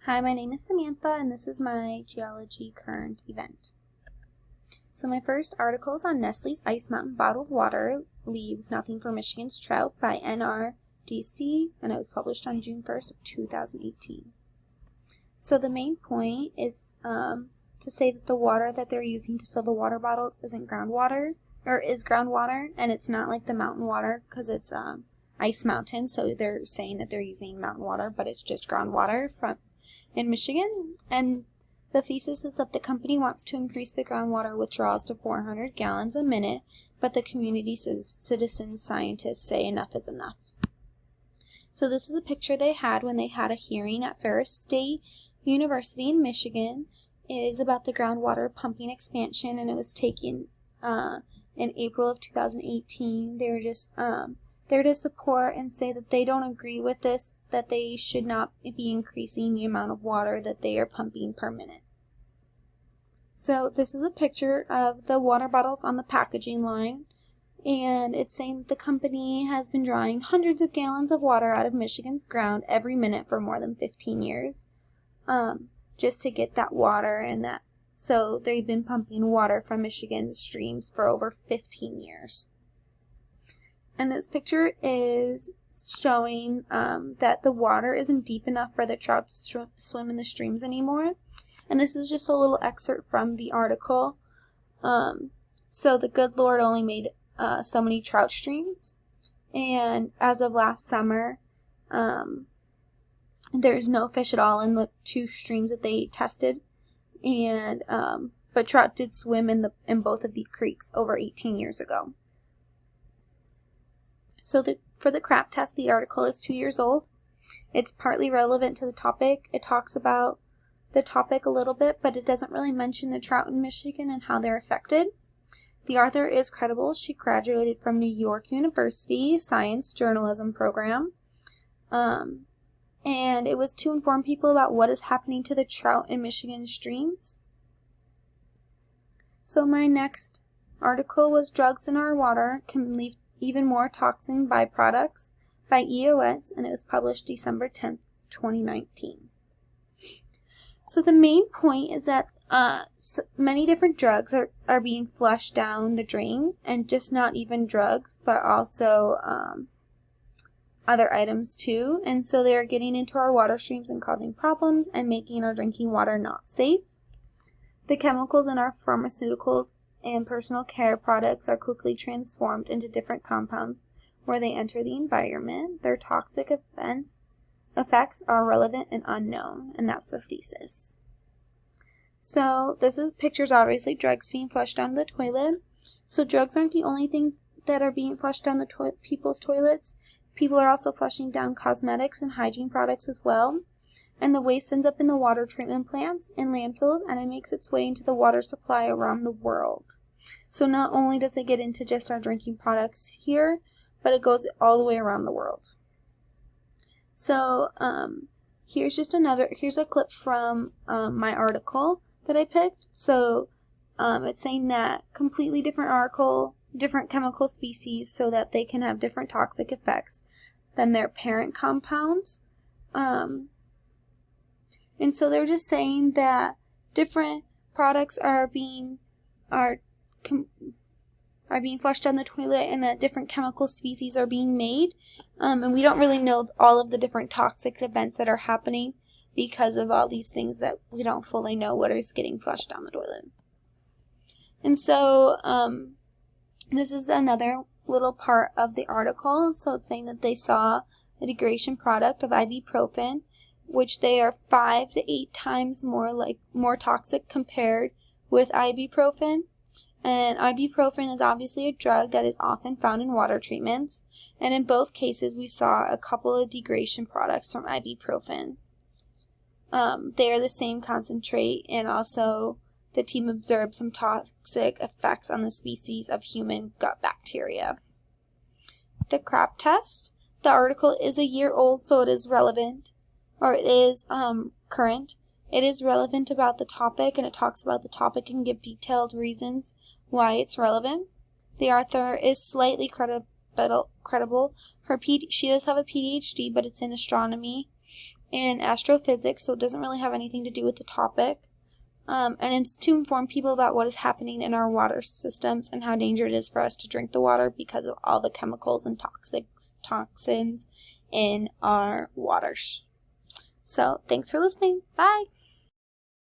Hi, my name is Samantha, and this is my geology current event. So my first article is on Nestle's Ice Mountain Bottled Water Leaves Nothing for Michigan's Trout by NRDC, and it was published on June 1st of 2018. So the main point is to say that the water that they're using to fill the water bottles isn't groundwater, or is groundwater, and it's not like the mountain water because it's Ice Mountain, so they're saying that they're using mountain water, but it's just groundwater in Michigan. And the thesis is that the company wants to increase the groundwater withdrawals to 400 gallons a minute, but the community citizen scientists say enough is enough. So this is a picture they had when they had a hearing at Ferris State University in Michigan. It is about the groundwater pumping expansion, and it was taken in April of 2018. They were just there to support and say that they don't agree with this, that they should not be increasing the amount of water that they are pumping per minute. So this is a picture of the water bottles on the packaging line, and it's saying that the company has been drawing hundreds of gallons of water out of Michigan's ground every minute for more than 15 years, just to get that water and that. So they've been pumping water from Michigan's streams for over 15 years. And this picture is showing that the water isn't deep enough for the trout to swim in the streams anymore. And this is just a little excerpt from the article. So the good Lord only made so many trout streams. And as of last summer, there's no fish at all in the 2 streams that they tested. And but trout did swim in both of the creeks over 18 years ago. So for the crap test, the article is 2 years old. It's partly relevant to the topic. It talks about the topic a little bit, but it doesn't really mention the trout in Michigan and how they're affected. The author is credible. She graduated from New York University Science Journalism program. And it was to inform people about what is happening to the trout in Michigan streams. So my next article was Drugs in Our Water Can Leave Even More Toxin Byproducts by EOS, and it was published December 10th, 2019. So the main point is that many different drugs are being flushed down the drains, and just not even drugs, but also other items too. And so they are getting into our water streams and causing problems and making our drinking water not safe. The chemicals in our pharmaceuticals and personal care products are quickly transformed into different compounds where they enter the environment. Their toxic effects are relevant and unknown, and that's the thesis. So this is pictures, obviously, drugs being flushed down the toilet. So drugs aren't the only things that are being flushed down the people's toilets. People are also flushing down cosmetics and hygiene products as well. And the waste ends up in the water treatment plants and landfills, and it makes its way into the water supply around the world. So not only does it get into just our drinking products here, but it goes all the way around the world. So here's a clip from my article that I picked. So it's saying that completely different chemical species, so that they can have different toxic effects than their parent compounds. And so they're just saying that different products are being flushed down the toilet, and that different chemical species are being made. And we don't really know all of the different toxic events that are happening because of all these things that we don't fully know what is getting flushed down the toilet. And so this is another little part of the article. So it's saying that they saw a degradation product of ibuprofen, which they are 5 to 8 times more toxic compared with ibuprofen. And ibuprofen is obviously a drug that is often found in water treatments, and in both cases we saw a couple of degradation products from ibuprofen. They are the same concentrate, and also the team observed some toxic effects on the species of human gut bacteria. The crap test. The article is a year old, so it is relevant. Or it is current. It is relevant about the topic, and it talks about the topic and give detailed reasons why it's relevant. The author is slightly credible. She does have a PhD, but it's in astronomy. in astrophysics, so it doesn't really have anything to do with the topic. And it's to inform people about what is happening in our water systems and how dangerous it is for us to drink the water because of all the chemicals and toxins in our waters. So, thanks for listening. Bye!